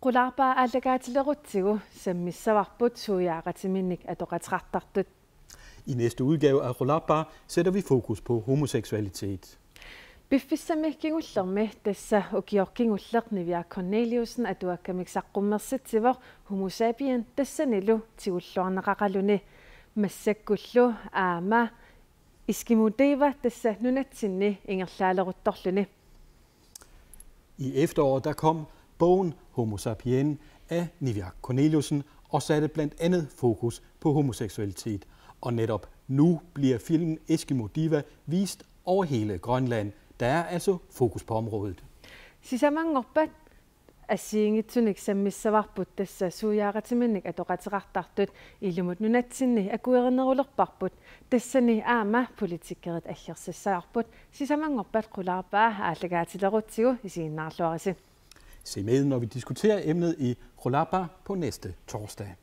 Qularpaa aallagaatilerutsigu sammissavarput suujaaqatiminnik atoqatrartartut. I næste udgave af Qularpaa sætter vi fokus på homoseksualitet. Biffissamihkingullermi tassa ukiorkingullerniviaa Corneliusen atuakkamiksaqqummersitsivoq Homo sapien tassanilu tigulluarneqaqaluni massakkullu aama iskimudiva tassa nunatsinni ingerlaaleruttorluni. I efteråret der kom bogen Homo sapien af Niviaq Corneliusen og satte blandt andet fokus på homoseksualitet. Og netop nu bliver filmen Eskimo Diva vist over hele Grønland. Der er altså fokus på området. Sisamangorpat assiingitsunik sammissavarput tassa suujaaqatiminnik atoqaterartartut illumut nunatsinni akuerinerulerparput tassani aama politikkeret аллерсассаарпут sisamangorpat Qularpaa aallagaatilerutsigu isiinnaarluarisi. Se med, når vi diskuterer emnet i Qularpaa på næste torsdag.